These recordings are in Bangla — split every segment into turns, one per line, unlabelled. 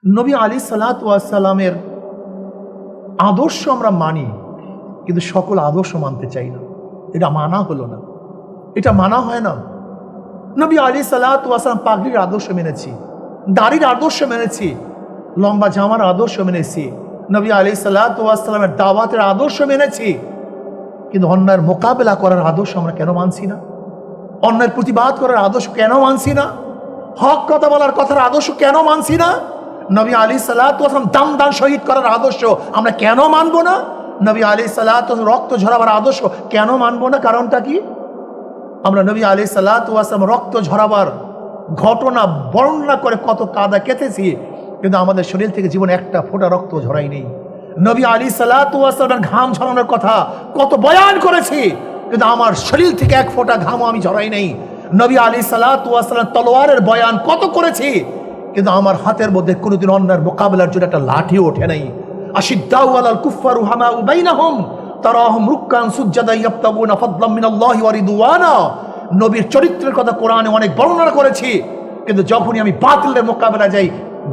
নবী আলী সাল্লাতু ওয়াস সালামের আদর্শ আমরা মানি, কিন্তু সকল আদর্শ মানতে চাই না। এটা মানা হলো না, এটা মানা হয় না। নবী আলী সাল্লাতু ওয়াস সালাম পাগড়ির আদর্শ মেনেছি, দাড়ির আদর্শ মেনেছি, লম্বা জামার আদর্শ মেনেছি, নবী আলী সাল্লাতু ওয়াস সালামের দাওয়াতের আদর্শ মেনেছি, কিন্তু অন্যায়ের মোকাবেলা করার আদর্শ আমরা কেন মানছি না? অন্যায়ের প্রতিবাদ করার আদর্শ কেন মানছি না? হক কথা বলার কথার আদর্শ কেন মানছি না? নবী আলী সাল্লাতু ওয়াস সালাম দাম দান শহীদ করার আদর্শ আমরা কেন মানবো না? নবী আলী সাল্লাতু ওয়াস সালাম রক্ত ঝরাবার আদর্শ কেন মানবো না? কারণটা কি? আমরা নবী আলী সাল্লাতু ওয়াস সালাম রক্ত ঝরাবার ঘটনা বর্ণনা করে কত কাদা কেটেছি, কিন্তু আমাদের শরীর থেকে জীবনে একটা ফোঁটা রক্ত ঝরাই নেই। নবী আলী সাল্লাতু ওয়াস সালামের ঘাম ঝরানোর কথা কত বয়ান করেছি, কিন্তু আমার শরীর থেকে এক ফোঁটা ঘামও আমি ঝরাই নেই। নবী আলী সাল্লাতু ওয়াস সালাম তলোয়ারের বয়ান কত করেছি, কিন্তু আমার হাতের মধ্যে কোনোদিন অন্যায়ের মোকাবেলার জন্য একটা লাঠিও ওঠে নাই। আশিদ্দাউ আলাল কুফফারি রুহামাউ বাইনাহুম তারাহুম রুক্কান সুজ্জাদা ইয়াবতাগুনা ফাদলাম মিনাল্লাহি ওয়া রিদওয়ানা। নবীর চরিত্রের কথা কোরআনে অনেক বর্ণনা করেছি, কিন্তু যখনই আমি বাতিলের মোকাবেলা যাই,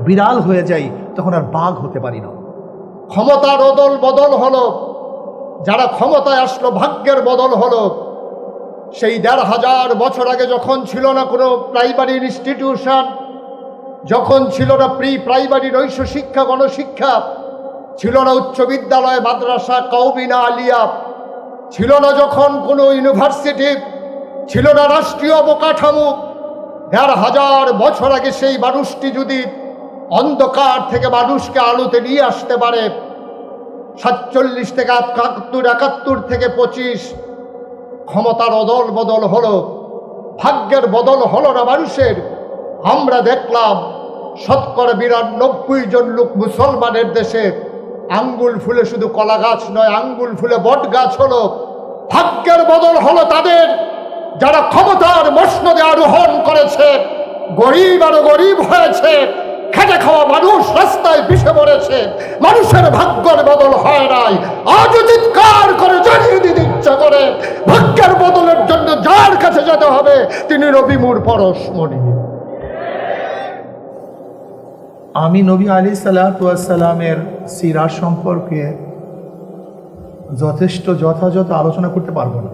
বিড়াল হয়ে যাই, তখন আর বাঘ হতে পারি না।
ক্ষমতার অদল বদল হলো, যারা ক্ষমতায় আসলো ভাগ্যের বদল হলো। সেই ১৫০০ বছর আগে যখন ছিল না কোনো প্রাইমারি ইনস্টিটিউশন, যখন ছিল না প্রি প্রাইমারি নৈশ শিক্ষা গণশিক্ষা, ছিল না উচ্চ বিদ্যালয় মাদ্রাসা কওমিনা আলিয়া, ছিল না যখন কোনো ইউনিভার্সিটি, ছিল না রাষ্ট্রীয় অবকাঠামো, ১৫০০ বছর আগে সেই মানুষটি যদি অন্ধকার থেকে মানুষকে আলোতে নিয়ে আসতে পারে, ৪৭ থেকে ৭১ থেকে ২৫ ক্ষমতার অদল বদল হলো, ভাগ্যের বদল হলো না মানুষের। আমরা দেখলাম ৯৯ জন লোক মুসলমানের দেশে আঙ্গুল ফুলে শুধু কলা গাছ নয়, আঙ্গুল ফুলে বট গাছ হলো। ভাগ্যের বদল হলো তাদের, যারা ক্ষমতার মসনদে আরোহণ করেছে, গরিব আরো গরিব হয়েছে, খেটে খাওয়া মানুষ রাস্তায় পিষে পড়েছে। মানুষের ভাগ্যের বদল হয় নাই। আজও চিৎকার করে জানিয়ে দিতে ইচ্ছা করে, ভাগ্যের বদলের জন্য যার কাছে যেতে হবে তিনি রবিমুর পরশমণি।
আমি নবী আলী সাল্লাতু ওয়াস সালামের সিরাত সম্পর্কে যথেষ্ট যথাযথ আলোচনা করতে পারবো না।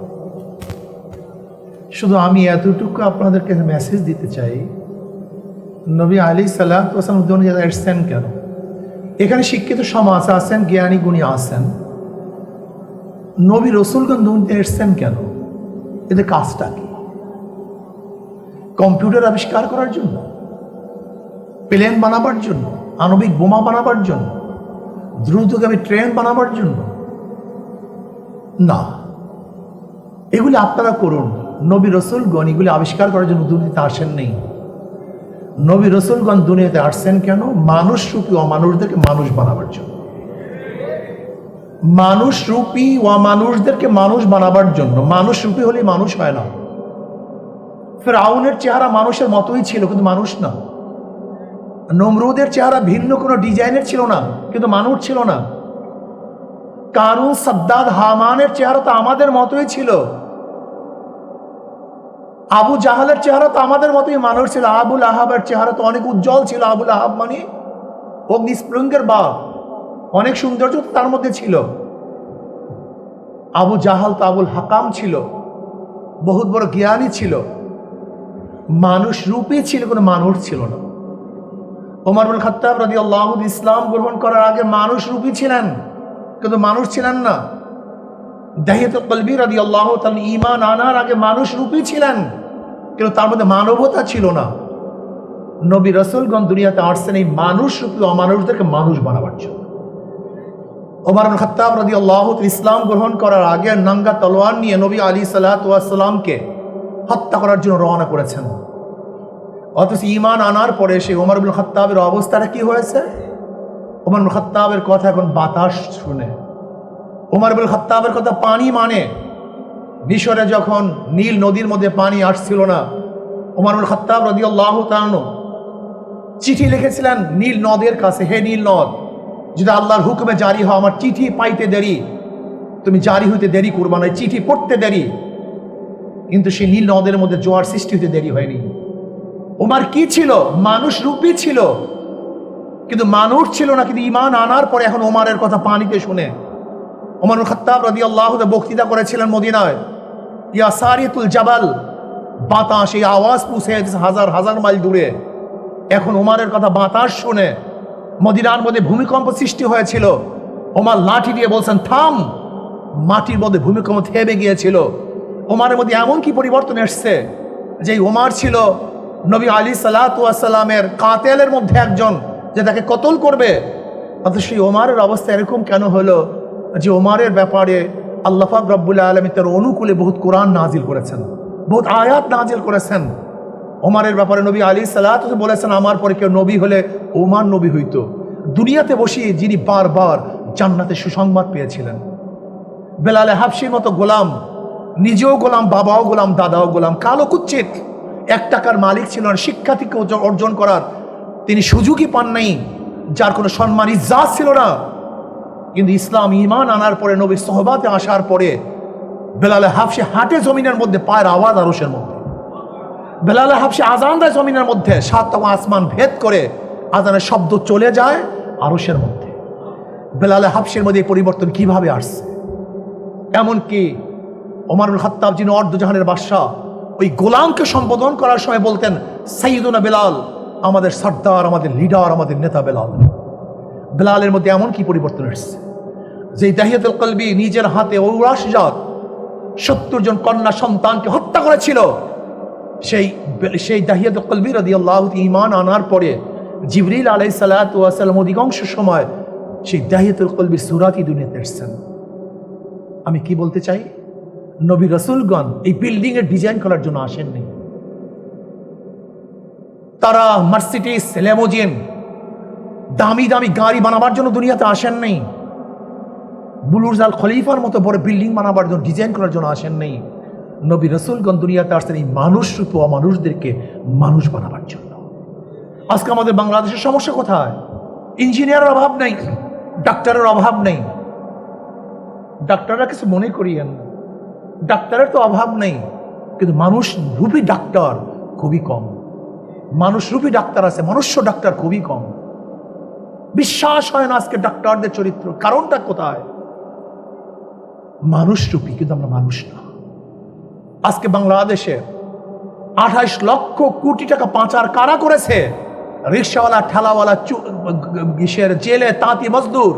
শুধু আমি এতটুকু আপনাদেরকে মেসেজ দিতে চাই, নবী আলী সাল্লাতু ওয়াস সালাম দুনিয়াতে এসেছেন কেন? এখানে শিক্ষিত সমাজ আছেন, জ্ঞানী গুণী আছেন। নবী রসুলগণ দুনিয়াতে এসেছেন কেন? এদের কাজটা কি? কম্পিউটার আবিষ্কার করার জন্য? প্লেন বানাবার জন্য? আণবিক বোমা বানাবার জন্য? দ্রুতগামী ট্রেন বানাবার জন্য? না, এগুলি আপনারা করুন। নবী রসুলগণ এগুলি আবিষ্কার করার জন্য দুনিয়াতে আসেন নেই। নবী রসুলগণ দুনিয়াতে আসছেন কেন? মানুষ রূপী অমানুষদেরকে মানুষ বানাবার জন্য। মানুষ রূপী অমানুষদেরকে মানুষ বানাবার জন্য। মানুষ রূপী হলে মানুষ হয় না। ফিরআউনের চেহারা মানুষের মতোই ছিল, কিন্তু মানুষ না। নমরুদের চেহারা ভিন্ন কোনো ডিজাইনের ছিল না, কিন্তু মানুষ ছিল না। কারুন, সাদ্দাদ, হামানের চেহারা তো আমাদের মতোই ছিল। আবু জাহালের চেহারা তো আমাদের মতোই মানুষ ছিল। আবুল আহাবের চেহারা তো অনেক উজ্জ্বল ছিল। আবুল আহাব মানে অগ্নিস্ফুলিঙ্গের বাপ, অনেক সৌন্দর্য তার মধ্যে ছিল। আবু জাহাল তো আবুল হাকাম ছিল, বহুত বড় জ্ঞানী ছিল। মানুষ রূপী ছিল, কোনো মানুষ ছিল না। ওমর ইবনে খাত্তাব রাদিয়াল্লাহু আনহু ইসলাম গ্রহণ করার আগে মানুষ রূপী ছিলেন, কিন্তু মানুষ ছিলেন না। দাহিয়াতুল কলবি রাদিয়াল্লাহু তাআলা ঈমান আনার আগে মানুষ রূপী ছিলেন, কিন্তু তার মধ্যে মানবতা ছিল না। নবী রাসূলগণ দুনিয়াতে আসছেন এই মানুষ রূপী অমানুষদেরকে মানুষ বানাবার জন্য। ওমর ইবনে খাত্তাব রাদিয়াল্লাহু তাআলা ইসলাম গ্রহণ করার আগে নাঙ্গা তলোয়ার নিয়ে নবী আলী সাল্লাল্লাহু আলাইহি ওয়াসাল্লামকে হত্যা করার জন্য রওনা করেছেন। অথচ ঈমান আনার পরে সেই ওমর ইবনে খাত্তাবের অবস্থাটা কি হয়েছে? ওমর ইবনে খাত্তাবের কথা এখন বাতাস শুনে। ওমর ইবনে খাত্তাবের কথা পানি মানে। মিশরে যখন নীল নদীর মধ্যে পানি আসছিল না, ওমর ইবনে খাত্তাব রাদিয়াল্লাহু তাআলা চিঠি লিখেছিলেন নীল নদের কাছে, হে নীল নদ, যদি আল্লাহর হুকুমে জারি হয়, আমার চিঠি পাইতে দেরি, তুমি জারি হইতে দেরি করবা না, চিঠি পড়তে দেরি। কিন্তু সেই নীল নদের মধ্যে জোয়ার সৃষ্টি হইতে দেরি হয়নি। ওমর কি ছিল? মানুষ রূপী ছিল, কিন্তু মানুষ ছিল না, কিন্তু ঈমান আনার পরে এখন ওমরের কথা পানিতে শুনে ওমর ইবনে খাত্তাব রাদিয়াল্লাহু তাআলা বক্তৃতা করেছিলেন মদিনায়, ইয়া সারিয়াতুল জাবাল, বাতাস এই আওয়াজ পৌঁছে যেতেছে হাজার হাজার মাইল দূরে। এখন ওমরের কথা বাতাস শুনে মদিনার মধ্যে ভূমিকম্প সৃষ্টি হয়েছিল। ওমর লাঠি দিয়ে বলছেন থাম, মাটির মধ্যে ভূমিকম্প থেমে গিয়েছিল। ওমরের মধ্যে এমন কি পরিবর্তন এসছে যে ওমর ছিল নবী আলী সাল্লাতু ওয়াস সালামের কাতেলের মধ্যে একজন, যে তাকে কতল করবে। অথচ সেই ওমরের অবস্থা এরকম কেন হলো যে ওমরের ব্যাপারে আল্লাহ পাক রব্বুল আলামিন তার অনুকূলে বহুত কোরআন নাজিল করেছেন, বহুত আয়াত নাজিল করেছেন। ওমরের ব্যাপারে নবী আলী সাল্লাতু বলেছেন, আমার পরে কেউ নবী হলে ওমর নবী হইতো। দুনিয়াতে বসিয়ে যিনি বারবার জান্নাতে সুসংবাদ পেয়েছিলেন। বেলালে হাবশির মতো গোলাম, নিজেও গোলাম, বাবাও গোলাম, দাদাও গোলাম, কালো কুচ্ছিত, 1 টাকার মালিক ছিল না, শিক্ষা থেকে অর্জন করার তিনি সুযোগই পান নাই, যার কোনো সম্মান ইজ্জাত ছিল না। কিন্তু ইসলাম ঈমান আনার পরে, নবীর সোহবাতে আসার পরে বেলালে হাবশি হাঁটে জমিনের মধ্যে, পায়ের আওয়াজ আরশের মধ্যে। বেলালে হাবশি আজান দেয় জমিনের মধ্যে, 7 আসমান ভেদ করে আজানের শব্দ চলে যায় আরশের মধ্যে। বেলালে হাবশির মধ্যে এই পরিবর্তন কিভাবে আসছে? এমনকি ওমর ইবনে খাত্তাব যিনি অর্ধজাহানের বাদশাহ, ওই গোলামকে সম্বোধন করার সময় বলতেন সাইয়্যিদুনা বেলাল, আমাদের সর্দার, আমাদের লিডার, আমাদের নেতা বেলাল। বেলালের মধ্যে এমন কি পরিবর্তন এসছে যে দাহিয়াতুল কলবি নিজের হাতে ঔরাসজাত 70 জন কন্যা সন্তানকে হত্যা করেছিল। সেই দাহিয়াতুল কলবি রাদিয়াল্লাহু ঈমান আনার পরে জিবরিল আলাইহিস সালাতু ওয়াস সালাম অধিকাংশ সময় সেই দাহিয়াতুল কলবির সূরাতই দুনিয়াতে এসেছেন। আমি কি বলতে চাই, নবী রাসূলগণ এই বিল্ডিং এর ডিজাইন করার জন্য আসেননি। তারা মার্সিডিজ, ল্যাম্বোর্গিনি, দামি দামি গাড়ি বানাবার জন্য দুনিয়াতে আসেন নাই। বুরুজ আল খলিফার মতো বড় বিল্ডিং বানাবার জন্য, ডিজাইন করার জন্য আসেন নাই। নবী রাসূলগণ দুনিয়াতে আসছেন এই মানুষরূপী অমানুষদেরকে মানুষ বানাবার জন্য। আজকে আমাদের বাংলাদেশের সমস্যা কোথায়? ইঞ্জিনিয়ারের অভাব নেই, ডাক্তারের অভাব নেই। ডাক্তাররা কিছু মনে করিয়েন না, ডাক্তারের তো অভাব নেই, কিন্তু মানুষ রূপী ডাক্তার খুবই কম। মানুষরূপী ডাক্তার আছে, মনুষ্য ডাক্তার খুবই কম। বিশ্বাস হয় না আজকে ডাক্তারদের চরিত্র। কারণটা কোথায়? মানুষরূপী, কিন্তু আমরা মানুষ না। আজকে বাংলাদেশে 28 লক্ষ কোটি টাকা পাচার কারা করেছে? রিক্সাওয়ালা, ঠেলাওয়ালা, কিসের জেলে তাঁতি মজদুর,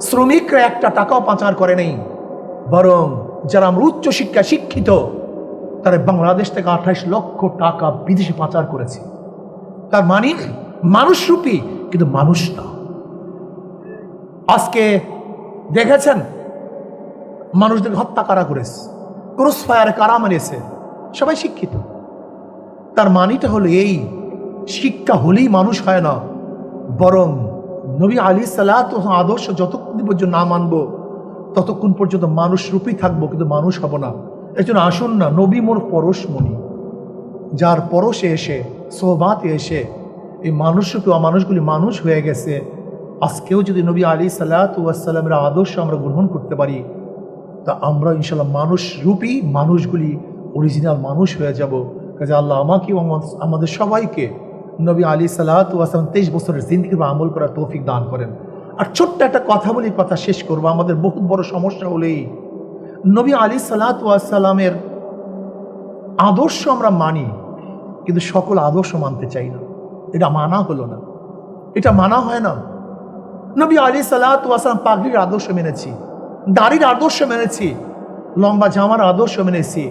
শ্রমিকরা 1 টাকাও পাচার করে নেই। বরং যারা আমরা উচ্চ শিক্ষা শিক্ষিত, তারা বাংলাদেশ থেকে 28 লক্ষ টাকা বিদেশে পাচার করেছে। তার মানে মানুষরূপী, কিন্তু মানুষ না। আজকে দেখেছেন মানুষদের হত্যা কারা করেছে, ক্রস ফায়ারে কারা মেরেছে? সবাই শিক্ষিত। তার মানিটা হলো এই, শিক্ষা হলেই মানুষ হয় না, বরং নবী আলাইহিস সালাতু ওয়াস সালাম আদর্শ যতক্ষণ পর্যন্ত না মানব ততক্ষণ পর্যন্ত মানুষ রূপী থাকবো, কিন্তু মানুষ হব না। এই জন্য আসুন না, নবী মোর পরশমণি, যার পরশে এসে, সোহবাতে এসে এই মানুষরূপী অমানুষগুলি মানুষ হয়ে গেছে। আজকেও যদি নবী আলাইহিস সালাতু ওয়াস সালামের আদর্শ আমরা গ্রহণ করতে পারি, তা আমরা ইনশাল্লাহ মানুষ রূপী মানুষগুলি অরিজিনাল মানুষ হয়ে যাব। কাজে আল্লাহ আমাকে এবং আমাদের সবাইকে নবী আলাইহিস সালাতু ওয়াস সালাম 23 বছরের জিন্দেগি আমল করার তৌফিক দান করেন। আর ছোট্ট একটা কথা বলি, কথা শেষ করবো। আমাদের বহুত বড় সমস্যা হলেই নবী আলাইহিস সালাতু ওয়াস সালামের আদর্শ আমরা মানি, কিন্তু সকল আদর্শ মানতে চাই না। এটা মানা হলো না, এটা মানা হয় না। নবী আলাইহিস সালাতু ওয়াস সালাম পাগড়ির আদর্শ মেনেছি, দাড়ির আদর্শ মেনেছি, লম্বা জামার আদর্শ মেনেছি,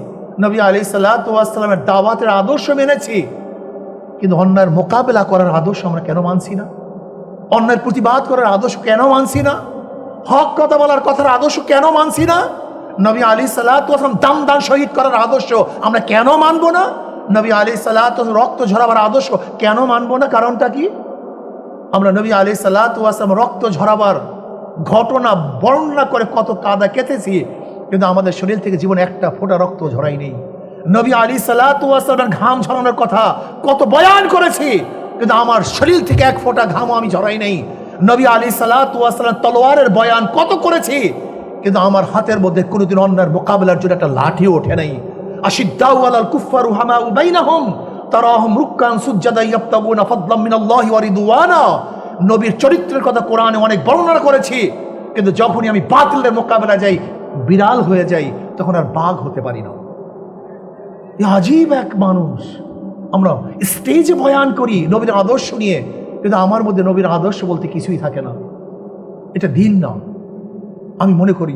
নবী আলাইহিস সালাতু ওয়াস সালামের দাওয়াতের আদর্শ মেনেছি, কিন্তু অন্যায়ের মোকাবেলা করার আদর্শ আমরা কেন মানছি না? অন্যায়ের প্রতিবাদ করার আদর্শ কেন মানছি না? হক কথা বলার কথার আদর্শ কেন মানছি না? নবী আলাইহিস সালাতু ওয়াস সালাম দাম দান শহীদ করার আদর্শ আমরা কেন মানবো না? নবী আলাইহিস সালাতু ওয়াস সালাম রক্ত ঝরাবার আদর্শ কেন মানবো না? কারণটা কি? আমরা নবী আলাইহিস সালাতু ওয়াস সালাম রক্ত ঝরাবার ঘটনা বর্ণনা করে কত কাদা কেটেছি, কিন্তু আমাদের শরীর থেকে জীবনে একটা ফোঁটা রক্ত ঝরাই নেই। নবী আলাইহিস সালাতু ওয়াস সালামের ঘাম ঝরানোর কথা কত বয়ান করেছি, কিন্তু আমার শরীর থেকে এক ফোঁটা ঘামও আমি ঝরাই নেই। নবী আলাইহিস সালাতু ওয়াস সালাম তলোয়ারের বয়ান কত করেছি, কিন্তু আমার হাতের মধ্যে কোনোদিন অন্যায়ের মোকাবেলার জন্য একটা লাঠিও ওঠে নাই। আশিদ্দাউ আলাল কুফফারি রুহামাউ বাইনাহুম তারাহুম রুক্কান সুজ্জাদা ইয়াবতাগুনা ফাদলাম মিনাল্লাহি ওয়া রিদওয়ানা নবীর চরিত্রের কথা কোরআনে অনেক বর্ণনা করেছি, কিন্তু যখনই আমি বাতিলের মোকাবেলা যাই, বিড়াল হয়ে যাই, তখন আর বাঘ হতে পারি না। আজীব এক মানুষ। আমরা স্টেজে বয়ান করি নবীর আদর্শ নিয়ে, কিন্তু আমার মধ্যে নবীর আদর্শ বলতে কিছুই থাকে না। এটা দিন না। আমি মনে করি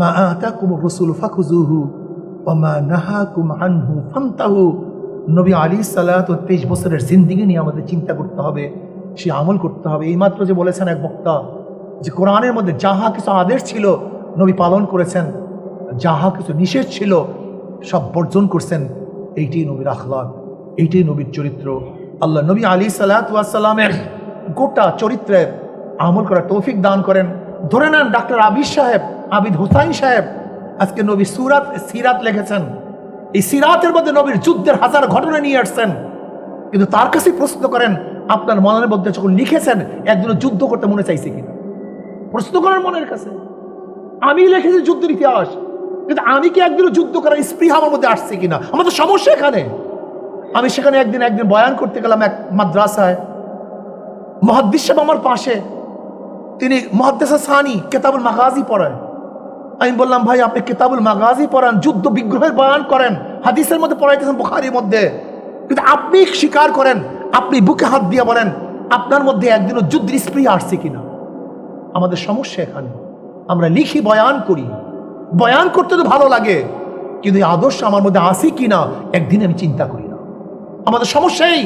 মা আতাকুম রাসূল ফাখুযুহু ওয়া মা নাহাকুম আনহু ফান্তাহু। নবী আলাইহিস সালাতু 23 বছরের জিন্দেগি নিয়ে আমাদের চিন্তা করতে হবে, সে আমল করতে হবে। এইমাত্র যে বলেছেন এক বক্তা যে কোরআনের মধ্যে যাহা কিছু আদেশ ছিল নবী পালন করেছেন, যাহা কিছু নিষেধ ছিল সব বর্জন করছেন। এইটাই নবীর আখলাক, এইটাই নবীর চরিত্র। আল্লাহ নবী আলাইহিস সালাতু ওয়াস সালামের গোটা চরিত্রের আমল করার তৌফিক দান করেন। ধরে নেন ডাক্তার আবিদ হুসাইন সাহেব আজকে নবী সিরাত লিখেছেন। এই সিরাতের মধ্যে নবীর যুদ্ধের হাজার ঘটনা নিয়ে আসছেন, কিন্তু তার কাছে প্রশ্ন করেন আপনার মনের মধ্যে যখন লিখেছেন একদিন যুদ্ধ করতে মনে চাইছে কিনা? প্রশ্ন করেন মনের কাছে। আমি লিখেছি যুদ্ধের ইতিহাস, কিন্তু আমি কি একদিন যুদ্ধ করার স্পৃহা আমার মধ্যে আসছে কিনা? আমার তো সমস্যা এখানে। আমি সেখানে একদিন বয়ান করতে গেলাম এক মাদ্রাসায়। মুহাদ্দিস সাহেব আমার পাশে, তিনি মুহাদ্দিস সানি কিতাবুল মাগাজি পড়ায়। আমি বললাম ভাই আপনি কিতাবুল মাগাজি পড়ান, যুদ্ধ বিগ্রহের বয়ান করেন, হাদিসের মধ্যে পড়াইতেছেন বুখারীর মধ্যে, কিন্তু আপনি স্বীকার করেন, আপনি বুকে হাত দিয়ে বলেন আপনার মধ্যে একদিনও যুদ্ধের স্পৃহা আসছে কিনা? আমাদের সমস্যা এখানে। আমরা লিখি, বয়ান করি, বয়ান করতে তো ভালো লাগে, কিন্তু এই আদর্শ আমার মধ্যে আসে কিনা একদিন আমি চিন্তা করি না। আমাদের সমস্যাই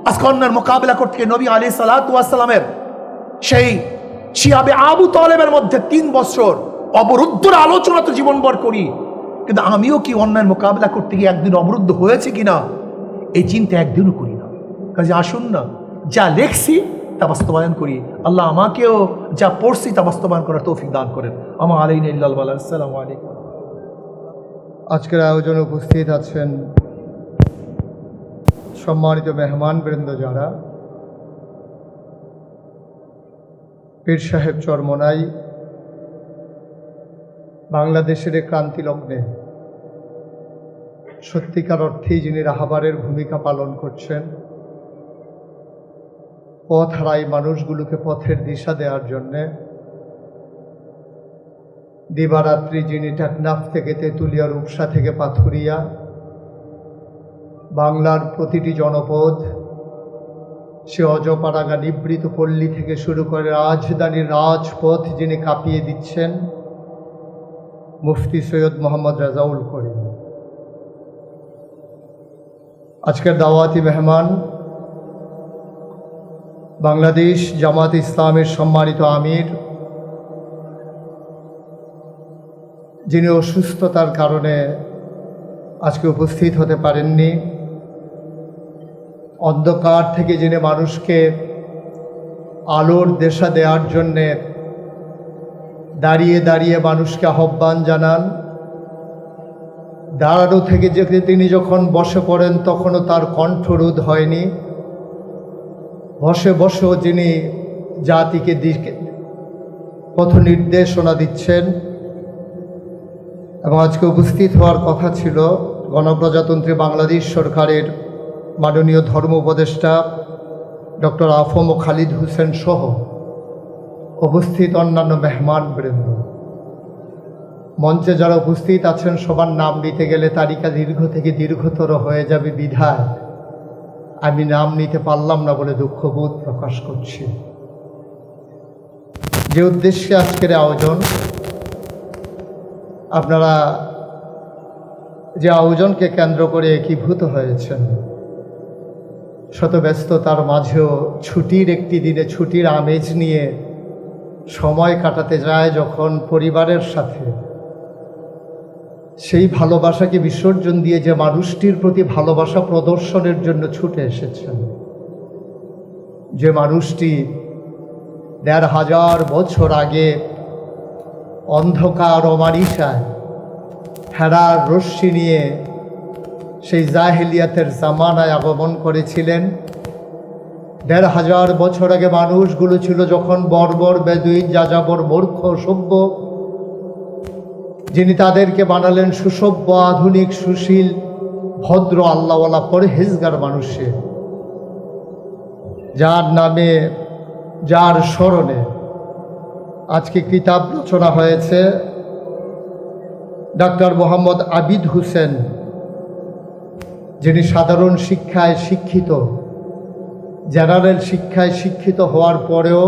আজকে অন্যের মোকাবিলা করতে গিয়ে নবী আলাইহিস সালাতু ওয়াস সালামের সেই শিয়াবে আবু তালেবের মধ্যে 3 বছর অবরুদ্ধর আলোচনা তো জীবনভর করি, কিন্তু আমিও কি অন্যের মোকাবিলা করতে গিয়ে একদিন অবরুদ্ধ হয়েছে কিনা এই চিন্তা একদিনও করি না। কাজে আসুন না, যা লেখছি তা বাস্তবায়ন করি। আল্লাহ আমাকেও যা পড়ছি তা বাস্তবায়ন করার তৌফিক দান করেন। আমা আলাইনা ইল্লাল বালাগ। আসসালামু আলাইকুম।
আজকের আয়োজনে উপস্থিত আছেন সম্মানিত মেহমান বৃন্দ, যারা পীর সাহেব চরমোনাই বাংলাদেশের ক্রান্তি লগ্নে সত্যিকার অর্থেই যিনি রাহাবারের ভূমিকা পালন করছেন, পথ হারাই মানুষগুলোকে পথের দিশা দেওয়ার জন্যে দিবারাত্রি যিনি টেকনাফ থেকে তেঁতুলিয়া, রূপসা থেকে পাথুরিয়া, বাংলার প্রতিটি জনপদ, সে অজপাড়াগা নিবৃত পল্লী থেকে শুরু করে রাজধানীর রাজপথ যিনি কাঁপিয়ে দিচ্ছেন, মুফতি সৈয়দ মোহাম্মদ রেজাউল করিম। আজকের দাওয়াতি মেহমান বাংলাদেশ জামাত ইসলামের সম্মানিত আমির, যিনি অসুস্থতার কারণে আজকে উপস্থিত হতে পারেননি, অন্ধকার থেকে যিনি মানুষকে আলোর দিশা দেওয়ার জন্যে দাঁড়িয়ে দাঁড়িয়ে মানুষকে আহ্বান জানান, দাঁড়ানো থেকে যে তিনি যখন বসে পড়েন তখনও তার কণ্ঠরোধ হয়নি, বসে বসেও যিনি জাতিকে পথ নির্দেশনা দিচ্ছেন। এবং আজকে উপস্থিত হওয়ার কথা ছিল গণপ্রজাতন্ত্রী বাংলাদেশ সরকারের মাননীয় ধর্ম উপদেষ্টা ডক্টর আফম ও খালিদ হোসেন সহ উপস্থিত অন্যান্য মেহমান বৃন্দ। মঞ্চে যারা উপস্থিত আছেন সবার নাম নিতে গেলে তালিকা দীর্ঘ থেকে দীর্ঘতর হয়ে যাবে, বিধায় আমি নাম নিতে পারলাম না বলে দুঃখবোধ প্রকাশ করছি। যে উদ্দেশ্যে আজকের আয়োজন, আপনারা যে আয়োজনকে কেন্দ্র করে একীভূত হয়েছেন, শত ব্যস্ততার মাঝেও ছুটির একটি দিনে ছুটির আমেজ নিয়ে সময় কাটাতে যায় যখন পরিবারের সাথে, সেই ভালোবাসাকে বিসর্জন দিয়ে যে মানুষটির প্রতি ভালোবাসা প্রদর্শনের জন্য ছুটে এসেছেন, যে মানুষটি ১৫০০ বছর আগে অন্ধকার অমানিসায় হেরার রশ্মি নিয়ে সেই জাহেলিয়াতের জামানায় আগমন করেছিলেন। ১৫০০ বছর আগে মানুষগুলো ছিল যখন বর্বর, বেদুইন, যাযাবর, মূর্খ, সভ্য, যিনি তাদেরকে বানালেন সুসভ্য, আধুনিক, সুশীল, ভদ্র, আল্লাহওয়ালা, পরহেজগার মানুষে, যার নামে যার স্মরণে আজকে কিতাব রচনা হয়েছে, ডক্টর মোহাম্মদ আবিদ হোসেন, যিনি সাধারণ শিক্ষায় শিক্ষিত, জেনারেল শিক্ষায় শিক্ষিত হওয়ার পরেও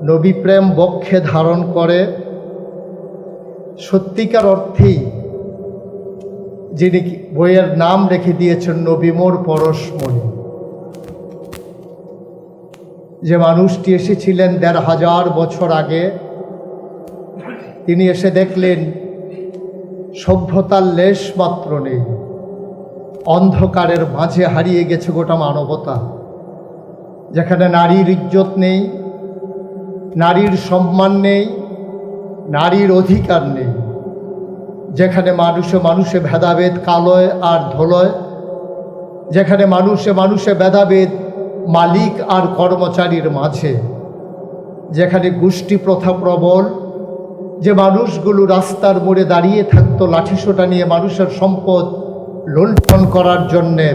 নবী প্রেম বক্ষে ধারণ করে সত্যিকার অর্থেই যিনি বইয়ের নাম রেখে দিয়েছেন নবী মোর পরশমণি। যে মানুষটি এসেছিলেন ১৫০০ বছর আগে, তিনি এসে দেখলেন সভ্যতার লেশ মাত্র নেই, অন্ধকারের মাঝে হারিয়ে গেছে গোটা মানবতা। যেখানে নারীর ইজ্জত নেই, নারীর সম্মান নেই, নারীর অধিকার নেই, যেখানে মানুষে মানুষে ভেদাভেদ কালোয় আর ধোলয়, যেখানে মানুষে মানুষে ভেদাভেদ মালিক আর কর্মচারীর মাঝে, যেখানে গোষ্ঠী প্রথা প্রবল, যে মানুষগুলো রাস্তার মোড়ে দাঁড়িয়ে থাকতো লাঠিসোঁটা নিয়ে মানুষের সম্পদ লুণ্ঠন করার জন্যে,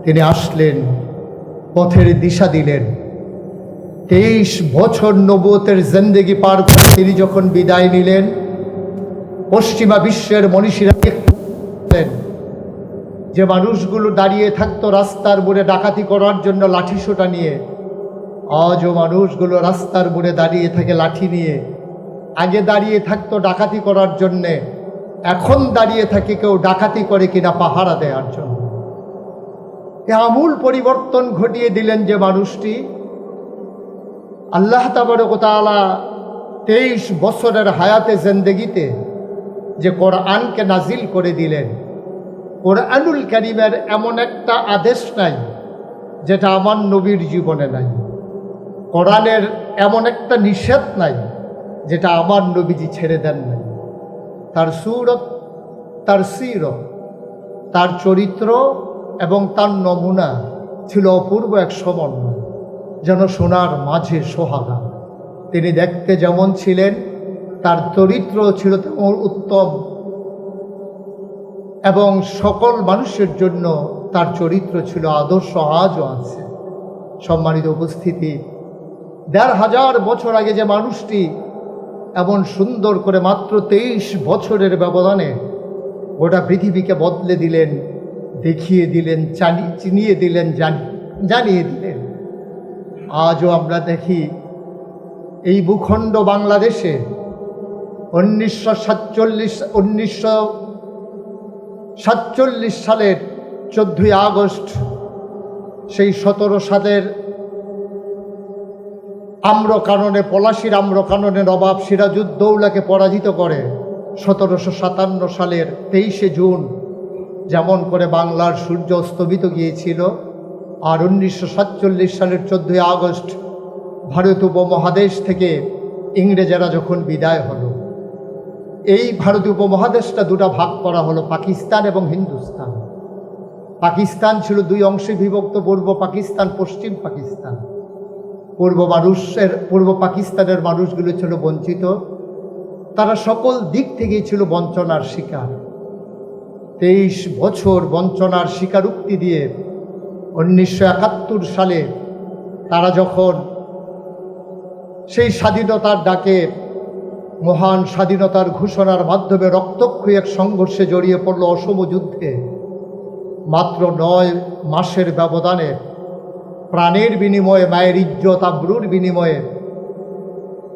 তিনি আসলেন, পথের দিশা দিলেন। 23 বছর নবুয়তের জিন্দেগি পার করে তিনি যখন বিদায় নিলেন, পশ্চিমা বিশ্বের মনীষীরা দেখলেন যে মানুষগুলো দাঁড়িয়ে থাকতো রাস্তার মোড়ে ডাকাতি করার জন্য লাঠিসোঁটা নিয়ে, আজও মানুষগুলো রাস্তার মোড়ে দাঁড়িয়ে থাকে লাঠি নিয়ে। আগে দাঁড়িয়ে থাকতো ডাকাতি করার জন্যে, এখন দাঁড়িয়ে থাকে কেউ ডাকাতি করে কিনা পাহারা দেওয়ার জন্য। এ আমূল পরিবর্তন ঘটিয়ে দিলেন যে মানুষটি। আল্লাহ তাবারক ওয়া তাআলা 23 বছরের হায়াতে জিন্দেগিতে যে কোরআনকে নাজিল করে দিলেন, কোরআনুল কারীমের এমন একটা আদেশ নাই যেটা আমার নবীর জীবনে নাই। কোরআনের এমন একটা নিষেধ নাই যেটা আমার নবীজি ছেড়ে দেন নাই। তার সুরত, তার সিরত, তার চরিত্র এবং তার নমুনা ছিল অপূর্ব এক সমন্বয়, যেন সোনার মাঝে সোহাগা। তিনি দেখতে যেমন ছিলেন, তার চরিত্র ছিল তেমন উত্তম, এবং সকল মানুষের জন্য তার চরিত্র ছিল আদর্শ, আজও আছে। সম্মানিত উপস্থিতি, ১৫০০ বছর আগে যে মানুষটি এমন সুন্দর করে মাত্র 23 বছরের ব্যবধানে গোটা পৃথিবীকে বদলে দিলেন, দেখিয়ে দিলেন, চিনিয়ে দিলেন, জানিয়ে দিলেন, আজও আমরা দেখি এই ভূখণ্ড বাংলাদেশে 1947 সালের 14ই আগস্ট, সেই 17 সালের আম্রকাননে, পলাশীর আম্রকাননে নবাব সিরাজউদ্দৌলাকে পরাজিত করে 1757 সালের 23শে জুন যেমন করে বাংলার সূর্য অস্তমিত গিয়েছিল, আর 1947 সালের 14ই আগস্ট ভারত উপমহাদেশ থেকে ইংরেজেরা যখন বিদায় হলো, এই ভারত উপমহাদেশটা দুটা ভাগ করা হলো, পাকিস্তান এবং হিন্দুস্তান। পাকিস্তান ছিল 2 অংশে বিভক্ত, পূর্ব পাকিস্তান, পশ্চিম পাকিস্তান। পূর্ব পাকিস্তানের মানুষগুলো ছিল বঞ্চিত, তারা সকল দিক থেকেই ছিল বঞ্চনার শিকার। 23 বছর বঞ্চনার স্বীকারোক্তি দিয়ে 1971 সালে তারা যখন সেই স্বাধীনতার ডাকে, মহান স্বাধীনতার ঘোষণার মাধ্যমে রক্তক্ষয়ী এক সংঘর্ষে জড়িয়ে পড়ল, অসম যুদ্ধে, মাত্র 9 মাসের ব্যবধানে প্রাণের বিনিময়ে, মায়ের ইজ্জত আবরুর বিনিময়ে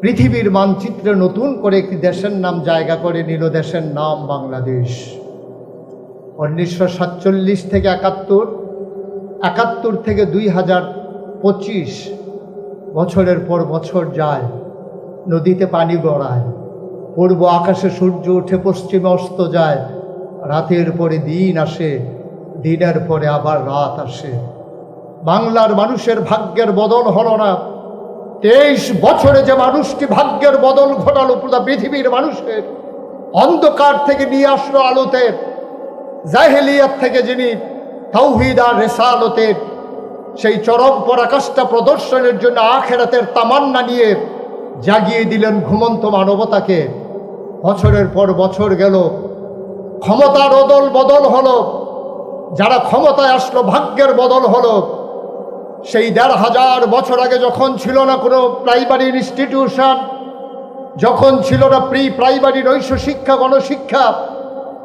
পৃথিবীর মানচিত্রে নতুন করে একটি দেশের নাম জায়গা করে নিল, দেশের নাম বাংলাদেশ। 1947 থেকে 71 থেকে 2025 বছরের পর বছর যায়, নদীতে পানি গড়ায়, পূর্ব আকাশে সূর্য উঠে পশ্চিমে অস্ত যায়, রাতের পরে দিন আসে, দিনের পরে আবার রাত আসে। বাংলার মানুষের ভাগ্যের বদল হলো না। 23 বছরে যে মানুষটি ভাগ্যের বদল ঘটালো, পুরো পৃথিবীর মানুষের অন্ধকার থেকে নিয়ে আসলো আলোতে, জাহেলিয়াত থেকে যিনি তাওহীদ আর রিসালতের সেই চরম পরাকাষ্ঠা প্রদর্শনের জন্য আখিরাতের তামান্না নিয়ে জাগিয়ে দিলেন ঘুমন্ত মানবতাকে। বছরের পর বছর গেল, ক্ষমতার অদল বদল হলো, যারা ক্ষমতায় আসলো ভাগ্যের বদল হলো, সেই ১,৫০০ বছর আগে যখন ছিল না কোনো প্রাইমারি ইনস্টিটিউশন, যখন ছিল না প্রি প্রাইমারি নৈশ শিক্ষা গণশিক্ষা,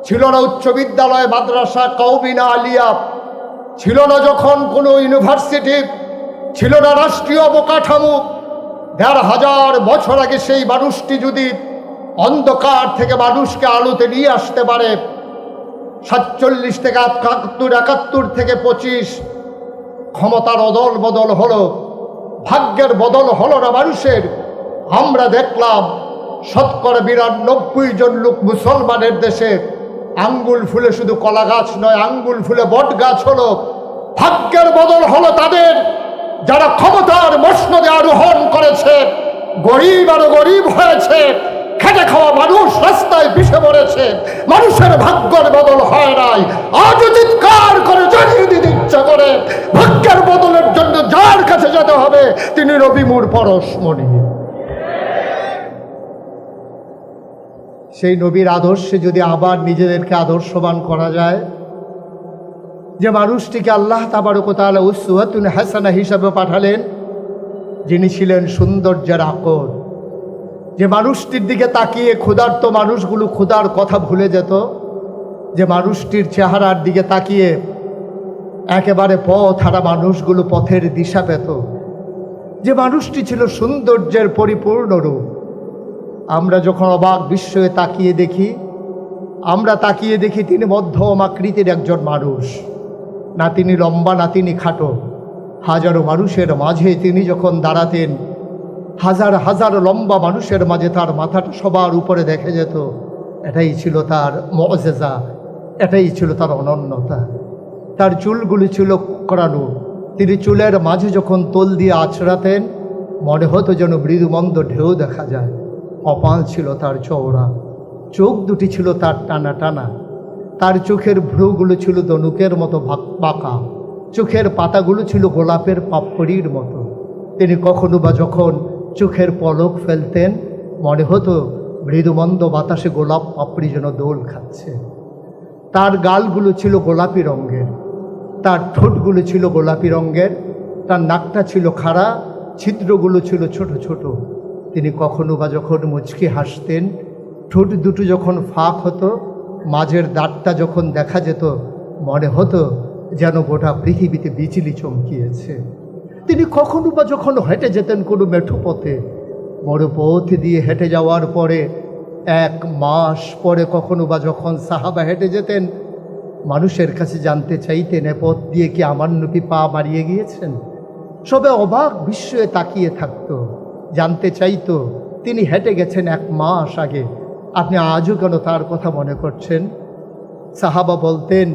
ছিল না উচ্চ বিদ্যালয় মাদ্রাসা কওমিনা আলিয়া, ছিল না যখন কোনো ইউনিভার্সিটি, ছিল না রাষ্ট্রীয় অবকাঠামো, ১,৫০০ বছর আগে সেই মানুষটি যদি অন্ধকার থেকে মানুষকে আলোতে নিয়ে আসতে পারে, ৪৭ থেকে ৭১ থেকে ২৫ ক্ষমতার অদল বদল হলো, ভাগ্যের বদল হলো না মানুষের। আমরা দেখলাম ৯২ জন লোক মুসলমানের দেশে আঙ্গুল ফুলে শুধু কলা গাছ নয়, আঙ্গুল ফুলে বট গাছ হলো। ভাগ্যের বদল হলো তাদের, যারা ক্ষমতার মসনদে আরোহণ করেছে। গরিব আরো গরিব হয়েছে, খেটে খাওয়া মানুষ রাস্তায় পিষে পড়েছে। মানুষের ভাগ্যের বদল হয় নাই। আজ চিৎকার করে জানিয়ে দিতে ইচ্ছা করে, ভাগ্যের বদলের জন্য যার কাছে যেতে হবে তিনি রবি মুর পরশমণি। সেই নবীর আদর্শে যদি আবার নিজেদেরকে আদর্শবান করা যায়, যে মানুষটিকে আল্লাহ তাবারক ওয়া তাআলা উসওয়াতুন হাসানা হিসাবে পাঠালেন, যিনি ছিলেন সৌন্দর্যের আকর, যে মানুষটির দিকে তাকিয়ে ক্ষুধার্ত মানুষগুলো ক্ষুধার কথা ভুলে যেত, যে মানুষটির চেহারার দিকে তাকিয়ে একেবারে পথ হারা মানুষগুলো পথের দিশা পেত, যে মানুষটি ছিল সৌন্দর্যের পরিপূর্ণ রূপ। আমরা যখন অবাক বিস্ময়ে তাকিয়ে দেখি, আমরা তাকিয়ে দেখি তিনি মধ্যম আকৃতির একজন মানুষ, না তিনি লম্বা না তিনি খাটো। হাজারো মানুষের মাঝে তিনি যখন দাঁড়াতেন, হাজার হাজার লম্বা মানুষের মাঝে তার মাথাটা সবার উপরে দেখে যেত। এটাই ছিল তার মুআজিজা, এটাই ছিল তার অনন্যতা। তার চুলগুলি ছিল কোঁকড়ানো, তিনি চুলের মাঝে যখন তোল দিয়ে আছড়াতেন, মনে হতো যেন মৃদুমন্দ ঢেউ দেখা যায়। কপাল ছিল তার চওড়া, চোখ দুটি ছিল তার টানা টানা, তার চোখের ভ্রুগুলো ছিল ধনুকের মতো বাঁকা, চোখের পাতাগুলো ছিল গোলাপের পাপড়ির মতো। তিনি কখনো বা যখন চোখের পলক ফেলতেন, মনে হতো মৃদুমন্দ বাতাসে গোলাপ পাপড়ি যেন দোল খাচ্ছে। তার গালগুলো ছিল গোলাপি রঙের, তার ঠোঁটগুলো ছিল গোলাপি রঙের, তার নাকটা ছিল খাড়া, ছিদ্রগুলো ছিল ছোট ছোট। তিনি কখনো বা যখন মুচকি হাসতেন, ঠোঁট দুটো যখন ফাঁক হতো, মাঝের দাঁতটা যখন দেখা যেত, মনে হতো যেন গোটা পৃথিবীতে বিজলি চমকিয়েছে। তিনি কখনো বা যখন হেঁটে যেতেন কোনো মেঠো পথে, মরুপথ দিয়ে হেঁটে যাওয়ার পরে 1 মাস পরে কখনো বা যখন সাহাবা হেঁটে যেতেন, মানুষের কাছে জানতে চাইতেন, এ পথ দিয়ে কি আমার নবী পা বাড়িয়ে গিয়েছেন? সবে অবাক বিস্ময়ে তাকিয়ে থাকতো, জানতে চাইতো তিনি হেঁটে গেছেন 1 মাস আগে, আপনি আজও কেন তার কথা মনে করছেন? সাহাবা বলতেন,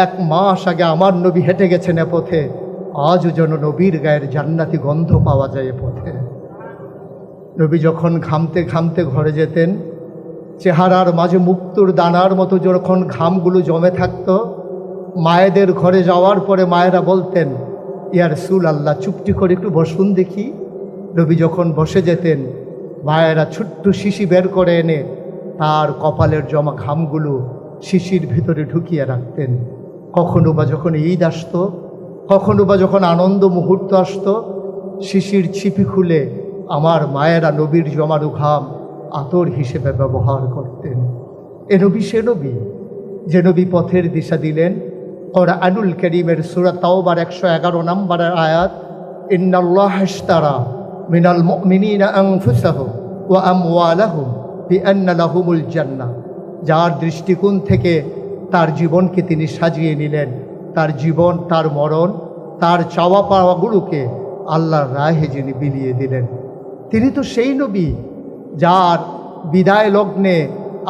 1 মাস আগে আমার নবী হেঁটে গেছেন এ পথে, আজও যেন নবীর গায়ের জান্নাতি গন্ধ পাওয়া যায় এ পথে। নবী যখন ঘামতে ঘামতে ঘরে যেতেন, চেহারার মাঝে মুক্তোর দানার মতো যখন ঘামগুলো জমে থাকত, মায়েদের ঘরে যাওয়ার পরে মায়েরা বলতেন, ইয়া রাসূলুল্লাহ চুপটি করে একটু বসুন দেখি। নবী যখন বসে যেতেন, মায়েরা ছোট্ট শিশি বের করে এনে তার কপালের জমা ঘামগুলো শিশির ভিতরে ঢুকিয়ে রাখতেন। কখনো বা যখন ঈদ আসতো, কখনো বা যখন আনন্দ মুহূর্ত আসতো, শিশির ছিপি খুলে আমার মায়েরা নবীর জমানো ঘাম আতর হিসেবে ব্যবহার করতেন। এ নবী সে নবী, যে নবী পথের দিশা দিলেন। কোরআনুল কারীমের সূরা তাওবার 111 নম্বরের আয়াত, ইন্নাল্লাহা ইশতারা মিনাল মুমিনিনা আনফুসাহুম ওয়া আমওয়ালাহুম বিআন্না লাহুমুল জান্নাহ। যার দৃষ্টিকোণ থেকে তার জীবনকে তিনি সাজিয়ে নিলেন, তার জীবন, তার মরণ, তার চাওয়া পাওয়াগুলোকে আল্লাহর রাহে যিনি বিলিয়ে দিলেন, তিনি তো সেই নবী যার বিদায় লগ্নে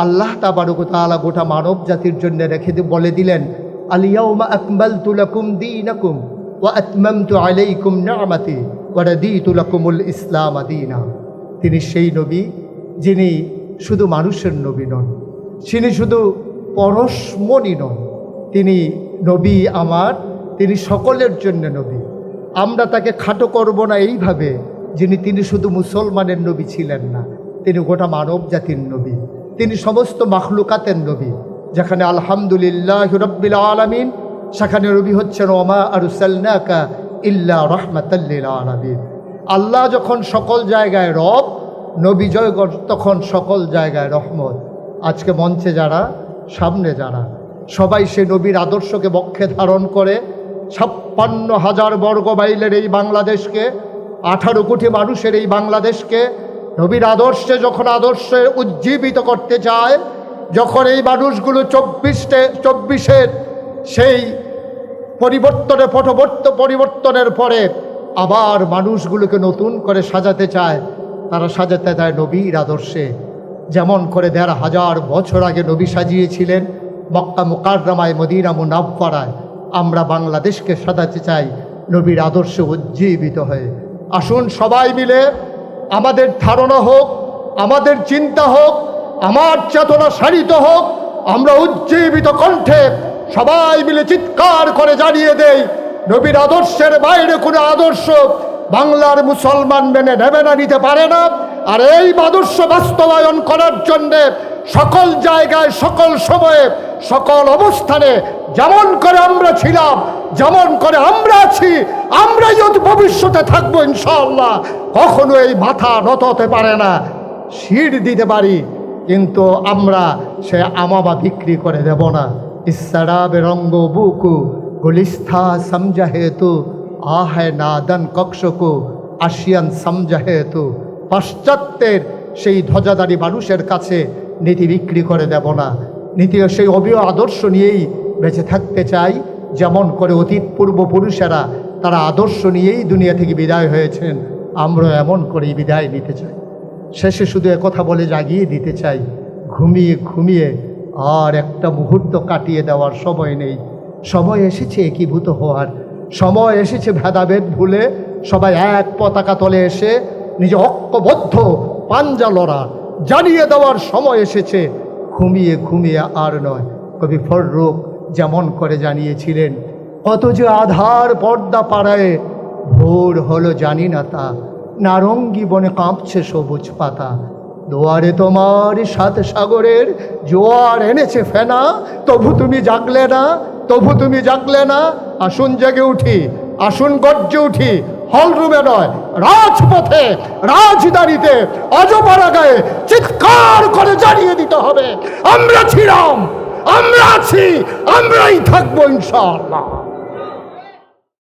আল্লাহ তাবারক ওয়া তাআলা গোটা মানব জাতির জন্য রেখে বলে দিলেন, আল-ইয়াওমা আকমালতু লাকুম দীনাকুম ওয়া আতমামতু আলাইকুম নি'মাতি ওয়া রাদিতু লাকুমুল ইসলাম দীনা। তিনি সেই নবী যিনি শুধু মানুষের নবী নন, তিনি শুধু পরশমণি নন, তিনি নবী আমার, তিনি সকলের জন্য নবী। আমরা তাকে খাটো করব না এইভাবে তিনি শুধু মুসলমানের নবী ছিলেন না, তিনি গোটা মানব জাতির নবী, তিনি সমস্ত মাখলুকাতের নবী। যেখানে আলহামদুলিল্লাহ রাব্বিল আলামিন, সেখানে নবী হচ্ছেন ওমা আরসালনাকা ইল্লা রাহমাতাল লিল আলামিন। আল্লাহ যখন সকল জায়গায় রব, নবী জয়গর তখন সকল জায়গায় রহমত। আজকে মঞ্চে যারা, সামনে যারা, সবাই সে নবীর আদর্শকে বক্ষে ধারণ করে 56,000 বর্গ মাইলের এই বাংলাদেশকে, 18 কোটি মানুষের এই বাংলাদেশকে নবীর আদর্শে যখন আদর্শে উজ্জীবিত করতে চায়, যখন এই মানুষগুলো 24-এর সেই পরিবর্তনের পরে আবার মানুষগুলোকে নতুন করে সাজাতে চায়, তারা সাজাতে দেয় নবীর আদর্শে। যেমন করে 1,500 বছর আগে নবী সাজিয়েছিলেন মক্কা মুকাররমায়, মদিনা মুনাওয়ারায়, আমরা বাংলাদেশকে সাজাতে চাই নবীর আদর্শে উজ্জীবিত হয়ে। আসুন সবাই মিলে আমাদের ধারণা হোক, আমাদের চিন্তা হোক, আমার চেতনা সারিত হোক, আমরা উজ্জীবিত কণ্ঠে সবাই মিলে চিৎকার করে জানিয়ে দেই, নবীর আদর্শের বাইরে কোনো আদর্শ বাংলার মুসলমান মেনে নেবে না, নিতে পারে না। আর এই আদর্শ বাস্তবায়ন করার জন্যে সকল জায়গায়, সকল সময়ে, সকল অবস্থানে যেমন করে আমরা ছিলাম, যেমন করে আমরা আছি, আমরাই অতি ভবিষ্যতে থাকবো ইনশাআল্লাহ। কখনো এই মাথা নত হতে পারে না। শির দিতে পারি, কিন্তু আমরা সে আমাবা বিক্রি করে দেব না। ইসরাবে রঙ্গ বুকু গুলিস্থা সমঝা হেতু আহে নাদন কক্ষকু আসিয়ান সমঝা হেতু। পাশ্চাত্যের সেই ধ্বজাধারী মানুষের কাছে নীতি বিক্রি করে দেব না। নীতি সেই অবিয় আদর্শ নিয়েই বেঁচে থাকতে চাই, যেমন করে অতীত পূর্বপুরুষেরা তারা আদর্শ নিয়েই দুনিয়া থেকে বিদায় হয়েছেন, আমরা এমন করেই বিদায় নিতে চাই। শেষে শুধু একথা বলে জাগিয়ে দিতে চাই, ঘুমিয়ে ঘুমিয়ে আর একটা মুহূর্ত কাটিয়ে দেওয়ার সময় নেই। সময় এসেছে একীভূত হওয়ার, সময় এসেছে ভেদাভেদ ভুলে সবাই এক পতাকা তলে এসে নিজে ঐক্যবদ্ধ পাঞ্জা লড়ার, জানিয়ে দেওয়ার সময় এসেছে। ঘুমিয়ে ঘুমিয়ে আর নয়। কবি ফররুখ যেমন করে জানিয়েছিলেন, কত যে আধার পর্দা পাড়ায়, ভোর হলো জানি না তা, নারঙ্গী বনে কাঁপছে সবুজ পাতা। দুয়ারে তোমার 7 সাগরের জোয়ার এনেছে ফেনা, তবু তুমি জাগলে না, তবু তুমি জাগলে না। আসুন জেগে উঠি, আসুন গর্জে উঠি, হলরুমে নয়, রাজপথে, রাজদারিতে, অজপাড়া গায়ে চিৎকার করে জানিয়ে দিতে হবে, আমরা ছিলাম, আমরা আছি, আমরাই থাকবো ইনশাআল্লাহ।